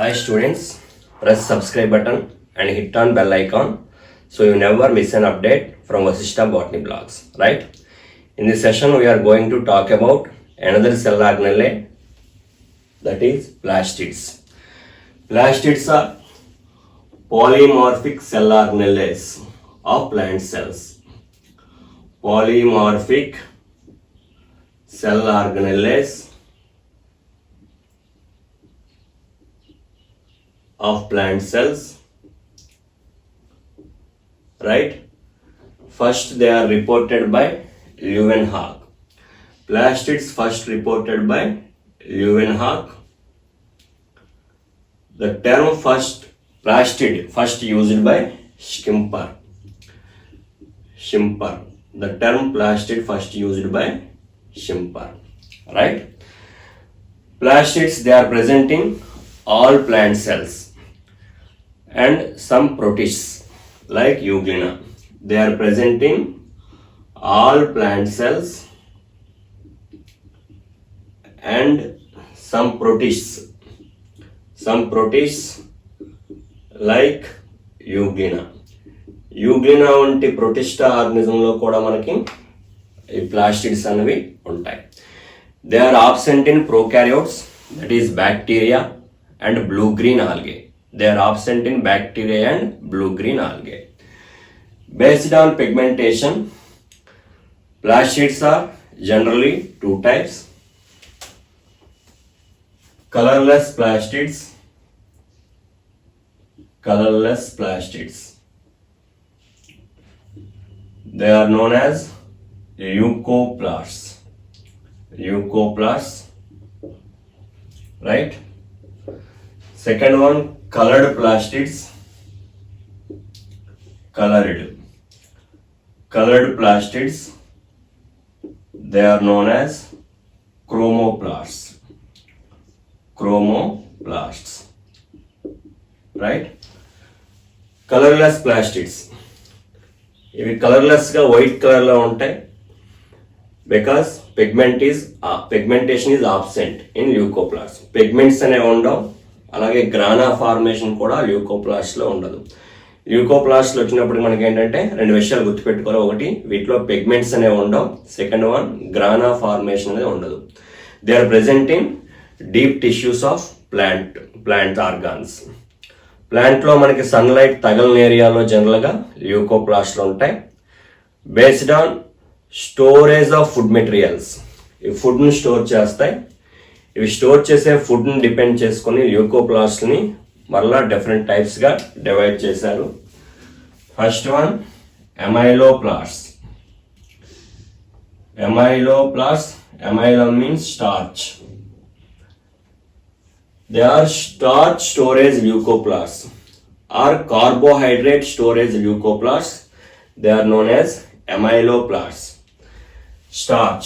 Hi students, press subscribe button and hit on bell icon so you never miss an update from Vasishtha Botany Blogs, right? In this session we are going to talk about another cell organelle, that is plastids. Plastids are polymorphic cell organelles of plant cells. Polymorphic cell organelles of plant cells, right? First they are reported by Leeuwenhoek. Plastids first reported by Leeuwenhoek. The term plastid first used by Schimper. The term plastid first used by Schimper, right? Plastids, they are present in all plant cells and some protists like Euglena. They are present in all plant cells and some protists like Euglena. Euglena వంటి protista ఆర్గనిజంలో కూడా మనకి ఈ plastids అనేవి ఉంటాయి. They are absent in prokaryotes, that is bacteria and blue green algae. They are absent in bacteria and blue-green algae. Based on pigmentation, plastids are generally two types: colorless plastids. They are known as leucoplasts, right? Second one, colored plastids. Colored plastids, they are known as chromoplasts, right? Colorless plastids, ఇవి colourless గా white colour లో ఉంటాయి because pigmentation is absent in leucoplast. Pigments అనేవి ఉండవు, అలాగే గ్రానా formation కూడా ల్యూకోప్లాస్ట్ లో ఉండదు. ల్యూకోప్లాస్ట్ లో వచ్చినప్పుడు మనకి ఏంటంటే రెండు విషయాలు గుర్తుపెట్టుకోవాలి. ఒకటి, వీటిలో పిగ్మెంట్స్ అనేవి ఉండవు. సెకండ్ వన్, గ్రానా ఫార్మేషన్ అనేది ఉండదు. They are present in deep tissues of plant organs. Plant లో మనకి సన్లైట్ తగలని ఏరియాలో జనరల్ గా ల్యూకోప్లాస్ట్లు ఉంటాయి. Based on storage of food materials, ఈ ఫుడ్ ను స్టోర్ చేస్తాయి. ఇవి స్టోర్ చేసే ఫుడ్ ని డిపెండ్ చేసుకుని ల్యూకోప్లాస్ట్ ని మరలా డిఫరెంట్ టైప్స్ గా డివైడ్ చేశారు. First one, amyloplast. Amylum means starch. They are starch storage leucoplasts or carbohydrate storage leucoplasts. They are known as amyloplasts. Starch,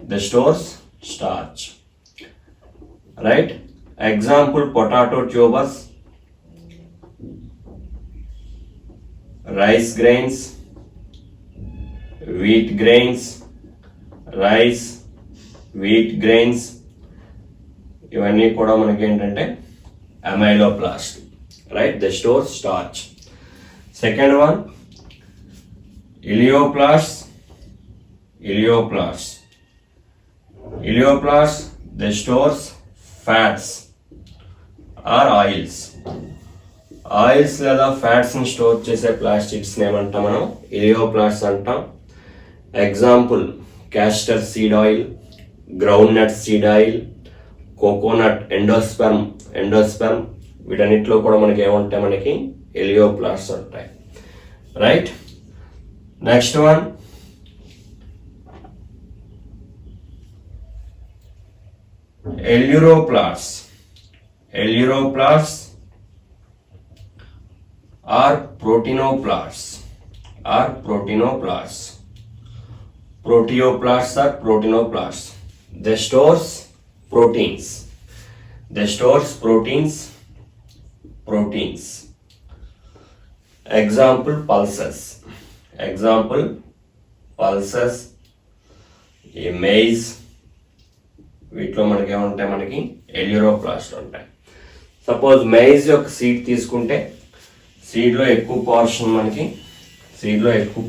they stores starch, right? Example, potato tubers, rice grains, wheat grains, ఇవన్నీ కూడా మనకి ఏంటంటే amyloplast, right? They store starch. Second one, elaioplast. They stores fats or oils లేదా fats ని store చేసే plastics ఏమంటాం మనం? Elaioplast అంటాం. Example, castor seed oil, groundnut seed oil, coconut, endosperm వీటన్నిటిలో కూడా మనకి ఏముంటాయి? మనకి ఎలియోప్లాస్ట్స్ ఉంటాయి, right? Next one, aleuroplasts or proteinoplasts. They stores proteins. Example, pulses, ఈ maize, వీటిలో మనకి ఏముంటాయి? మనకి ఎల్యూరోప్లాస్ట్ ఉంటాయి. సపోజ్ మైజ్ యొక్క సీడ్ తీసుకుంటే సీడ్లో ఎక్కువ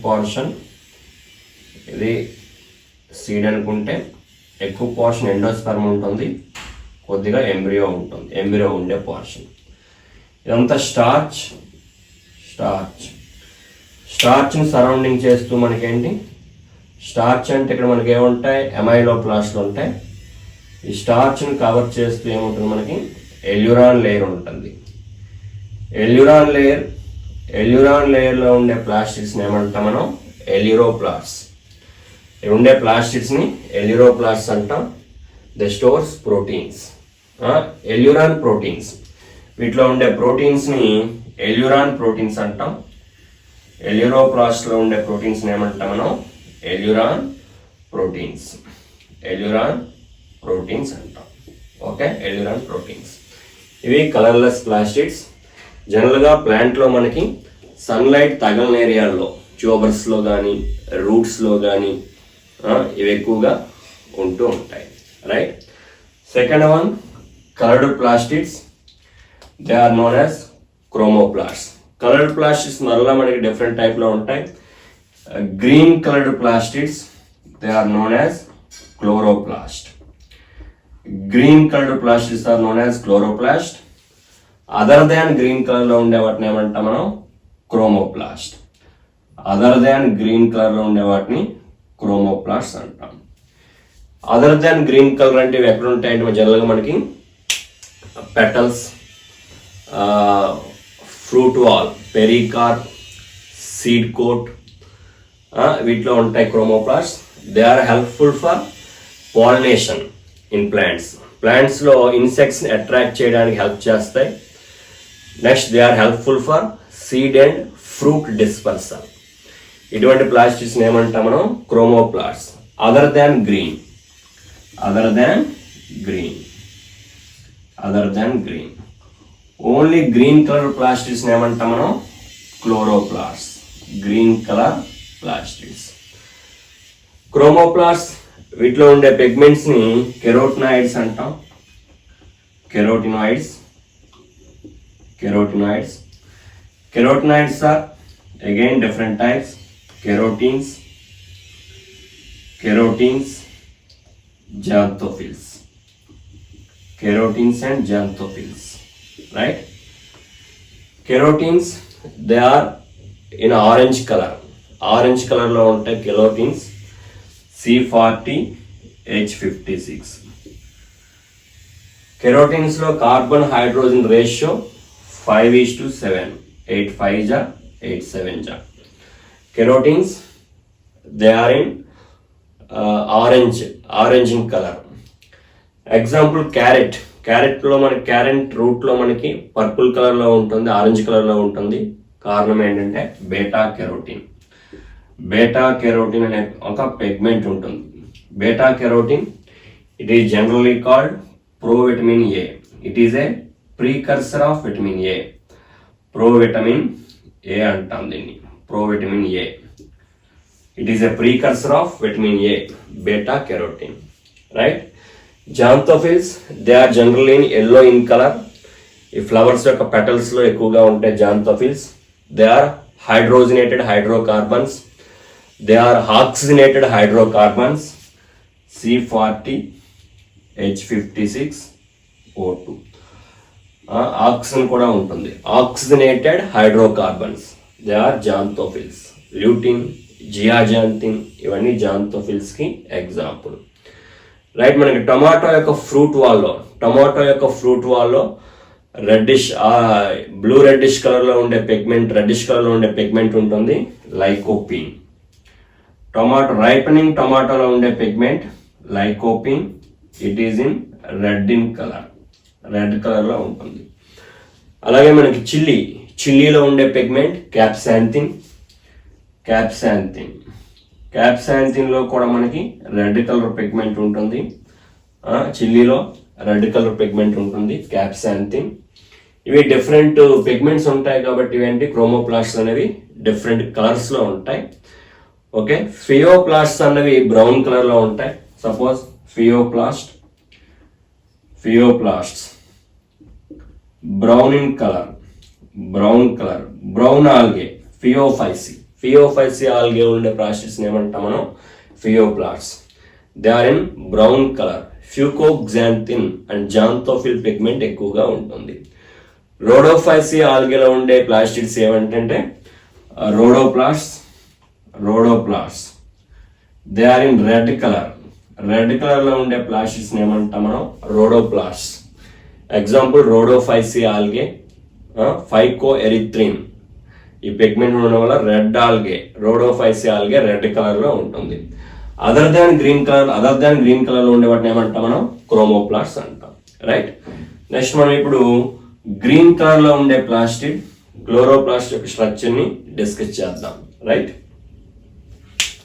పోర్షన్ ఇది సీడ్ అనుకుంటే ఎక్కువ పోర్షన్ ఎండోస్పర్మ్ ఉంటుంది, కొద్దిగా ఎంబ్రియో ఉంటుంది, ఎంబ్రియో ఉండే పోర్షన్. ఇదంతా స్టార్చ్ని సరౌండింగ్ చేస్తూ మనకేంటి స్టార్చ్ అంటే ఇక్కడ మనకి ఏముంటాయి, ఎమైలోప్లాస్ట్లు ఉంటాయి. ఈ స్టార్చ్ని కవర్ చేస్తూ ఏముంటుంది మనకి ఎల్యూరాన్ లేయర్ ఉంటుంది. ఎల్యూరాన్ లేయర్లో ఉండే ప్లాస్టిక్స్ని ఏమంటాం మనం ఎల్యూరోప్లాస్ట్. ఇక్కడ ఉండే ప్లాస్టిక్స్ని ఎల్యూరోప్లాస్ట్ అంటాం. The stores proteins, ఎల్యూరాన్ proteins. వీటిలో ఉండే ప్రోటీన్స్ని ఎల్యూరాన్ ప్రోటీన్స్ అంటాం. ఎల్యూరోప్లాస్ట్లో ఉండే ప్రోటీన్స్ని ఏమంటాం మనం ఎల్యూరాన్ ప్రోటీన్స్ అంటాం. Okay, ఎల్యూరాన్ proteins. ఇవి కలర్లెస్ ప్లాస్టిడ్స్. జనరల్గా ప్లాంట్లో మనకి సన్లైట్ తగలని ఏరియాల్లో ట్యూబర్స్లో కానీ రూట్స్లో కానీ ఇవి ఎక్కువగా ఉంటూ ఉంటాయి. Right. Second one coloured plastids. They are known as chromoplasts. Coloured plastids మరలా మనకి డిఫరెంట్ టైప్లో ఉంటాయి. Green coloured plastids, they are known as chloroplast. Green coloured plastids are known as chloroplast. Other than green కలర్లో ఉండే వాటిని ఏమంటాం మనం chromoplast. Other than green కలర్లో ఉండే వాటిని క్రోమోప్లాస్ట్ అంటాం. అదర్ దాన్ గ్రీన్ కలర్ అంటే ఇవి ఎక్కడ ఉంటాయంటే జనరల్గా మనకి petals, fruit wall, pericarp, seed coat, వీటిలో ఉంటాయి chromoplast. They are helpful for pollination in ప్లాంట్స్లో ఇన్సెక్ట్స్ని అట్రాక్ట్ చేయడానికి హెల్ప్ చేస్తాయి. Next they are helpful for seed and fruit dispersal. ఇటువంటి ప్లాస్టిక్స్ని ఏమంటాం మనం chromoplast. Other than green only green colour ప్లాస్టిక్స్ని ఏమంటాం మనం chloroplast. Green colour plastics. Chromoplast వీటిలో ఉండే పిగ్మెంట్స్ని కెరోటినాయిడ్స్ అంటాం. Carotenoids are again different types. Keratins, xanthophylls. Keratins and xanthophylls, right? Keratins, they are in orange color lo untayi keratins. C40H56. Keratins lo carbon hydrogen ratio 5:7. 8 5 ja 8 7 ja. Keratins, they are in orange in color. Example carrot లో మనకి carrot route లో మనకి purple colour లో ఉంటుంది, orange colour లో ఉంటుంది. కారణం ఏంటంటే బీటా కెరోటిన్ అనే ఒక పిగ్మెంట్ ఉంటుంది. Beta carotene, it is generally called provitamin A. It is a precursor of vitamin A. Provitamin A అంటాం దీన్ని, provitamin A. It is a precursor of vitamin A, beta carotene. Right. Xanthophylls, they are generally in yellow in colour. ఈ flowers యొక్క petals లో ఎక్కువగా ఉంటాయి xanthophylls. They are hydrogenated hydrocarbons. They are oxygenated hydrocarbons. C40H56O2. Oxygen కూడా ఉంటుంది. Oxygenated hydrocarbons, they are xanthophylls. Lutein, జియాజాంతిన్, ఇవన్నీ xanthophylls కి example. Right. మనకి టొమాటో యొక్క ఫ్రూట్ వాల్లో రెడ్డిష్ బ్లూ రెడ్డిష్ కలర్ లో ఉండే పిగ్మెంట్ ఉంటుంది, లైకోపిన్. రైపనింగ్ టొమాటోలో ఉండే pigment lycopene. It is in red colour లో ఉంటుంది. అలాగే మనకి చిల్లీలో ఉండే పిగ్మెంట్ క్యాప్సాంథిన్ లో కూడా మనకి రెడ్ కలర్ పిగ్మెంట్ ఉంటుంది. చిల్లీలో రెడ్ కలర్ పిగ్మెంట్ ఉంటుంది, క్యాప్సాంథిన్. ఇవి డిఫరెంట్ పిగ్మెంట్స్ ఉంటాయి కాబట్టి ఇవేంటి క్రోమోప్లాస్ట్స్ అనేవి డిఫరెంట్ కలర్స్ లో ఉంటాయి. ఓకే. ఫియోప్లాస్ట్స్ అనేవి బ్రౌన్ కలర్ లో ఉంటాయి. Suppose phaeoplasts brown in colour, brown algae, phaeophyceae algae ఉండే ప్లాస్టిడ్స్ ఏమంటాం మనం phaeoplasts. They are in brown colour. Fucoxanthin and xanthophyll pigment ఎక్కువగా ఉంటుంది. రోడోఫైసి ఆల్గేలో ఉండే ప్లాస్టిడ్స్ ఏమంటే rhodoplasts. They are in red కలర్లో ఉండే ప్లాస్టిడ్స్ ఏమంటాం మనం rhodoplasts. Example rhodophyceae algae, phycoerythrin. ఈ పిగ్మెంట్ ఉండడం వల్ల red algae, rhodophyceae algae red colour లో ఉంటుంది. అదర్ దాన్ గ్రీన్ కలర్ లో ఉండే వాటిని ఏమంటాం మనం క్రోమోప్లాట్స్ అంటాం. రైట్. నెక్స్ట్ మనం ఇప్పుడు గ్రీన్ కలర్ లో ఉండే ప్లాస్టిడ్ క్లోరోప్లాస్ట్ యొక్క స్ట్రక్చర్ ని డిస్కస్ చేద్దాం. రైట్.